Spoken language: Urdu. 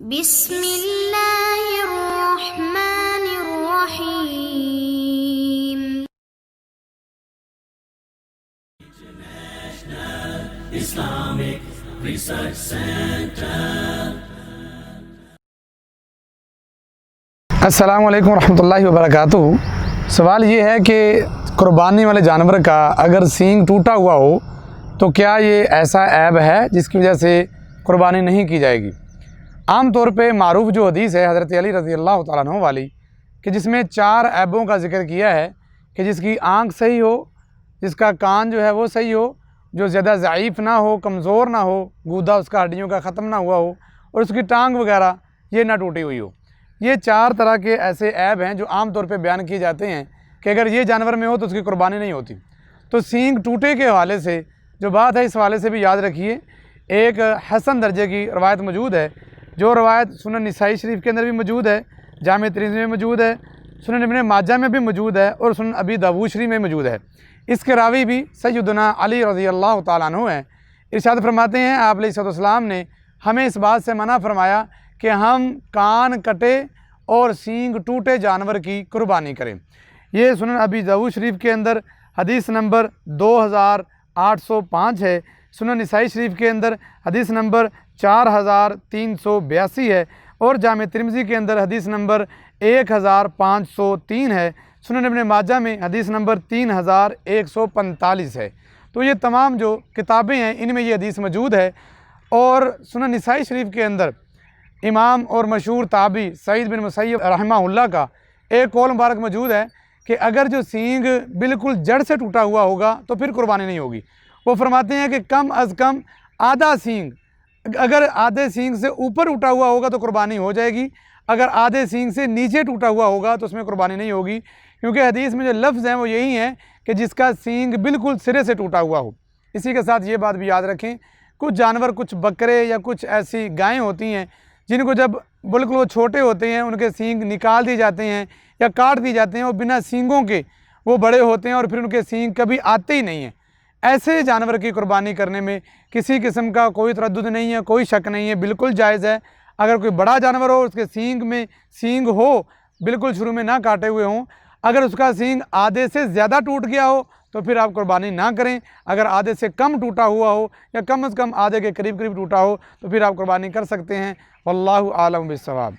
بسم اللہ الرحمن الرحیم۔ Islamic Research Center. السلام علیکم ورحمۃ اللہ وبرکاتہ۔ سوال یہ ہے کہ قربانی والے جانور کا اگر سینگ ٹوٹا ہوا ہو تو کیا یہ ایسا عیب ہے جس کی وجہ سے قربانی نہیں کی جائے گی؟ عام طور پہ معروف جو حدیث ہے حضرت علی رضی اللہ تعالیٰ عنہ والی کہ جس میں 4 عیبوں کا ذکر کیا ہے کہ جس کی آنکھ صحیح ہو، جس کا کان جو ہے وہ صحیح ہو، جو زیادہ ضعیف نہ ہو، کمزور نہ ہو، گودا اس کا ہڈیوں کا ختم نہ ہوا ہو، اور اس کی ٹانگ وغیرہ یہ نہ ٹوٹی ہوئی ہو۔ یہ 4 طرح کے ایسے عیب ہیں جو عام طور پہ بیان کیے جاتے ہیں کہ اگر یہ جانور میں ہو تو اس کی قربانی نہیں ہوتی۔ تو سینگ ٹوٹے کے حوالے سے جو بات ہے اس حوالے سے بھی یاد رکھیے، ایک حسن درجے کی روایت موجود ہے، جو روایت سنن نسائی شریف کے اندر بھی موجود ہے، جامع ترمذی میں موجود ہے، سنن ابن ماجہ میں بھی موجود ہے، اور سنن ابی داؤد شریف میں موجود ہے۔ اس کے راوی بھی سیدنا علی رضی اللہ تعالیٰ عنہ ہیں۔ ارشاد فرماتے ہیں آپ علیہ السلام نے ہمیں اس بات سے منع فرمایا کہ ہم کان کٹے اور سینگ ٹوٹے جانور کی قربانی کریں۔ یہ سنن ابی داؤد شریف کے اندر حدیث نمبر 2805 ہے، سنن نسائی شریف کے اندر حدیث نمبر 4382 ہے، اور جامع ترمذی کے اندر حدیث نمبر 1503 ہے، سنن ابن ماجہ میں حدیث نمبر 3145 ہے۔ تو یہ تمام جو کتابیں ہیں ان میں یہ حدیث موجود ہے۔ اور سنن نسائی شریف کے اندر امام اور مشہور تابعی سعید بن مسیب رحمہ اللہ کا ایک قول مبارک موجود ہے کہ اگر جو سینگ بالکل جڑ سے ٹوٹا ہوا ہوگا تو پھر قربانی نہیں ہوگی۔ وہ فرماتے ہیں کہ کم از کم آدھا سینگ، اگر آدھے سینگ سے اوپر ٹوٹا ہوا ہوگا تو قربانی ہو جائے گی، اگر آدھے سینگ سے نیچے ٹوٹا ہوا ہوگا تو اس میں قربانی نہیں ہوگی، کیونکہ حدیث میں جو لفظ ہیں وہ یہی ہیں کہ جس کا سینگ بالکل سرے سے ٹوٹا ہوا ہو۔ اسی کے ساتھ یہ بات بھی یاد رکھیں، کچھ جانور، کچھ بکرے یا کچھ ایسی گائیں ہوتی ہیں جن کو جب بالکل وہ چھوٹے ہوتے ہیں ان کے سینگ نکال دیے جاتے ہیں یا کاٹ دی جاتے ہیں، اور بنا سینگوں کے وہ بڑے ہوتے ہیں اور پھر ان کے سینگ کبھی آتے ہی نہیں ہیں۔ ایسے جانور کی قربانی کرنے میں کسی قسم کا کوئی تردد نہیں ہے، کوئی شک نہیں ہے، بالکل جائز ہے۔ اگر کوئی بڑا جانور ہو، اس کے سینگ میں سینگ ہو، بالکل شروع میں نہ کاٹے ہوئے ہوں، اگر اس کا سینگ آدھے سے زیادہ ٹوٹ گیا ہو تو پھر آپ قربانی نہ کریں۔ اگر آدھے سے کم ٹوٹا ہوا ہو یا کم از کم آدھے کے قریب ٹوٹا ہو تو پھر آپ قربانی کر سکتے ہیں۔ واللہ اعلم بالصواب۔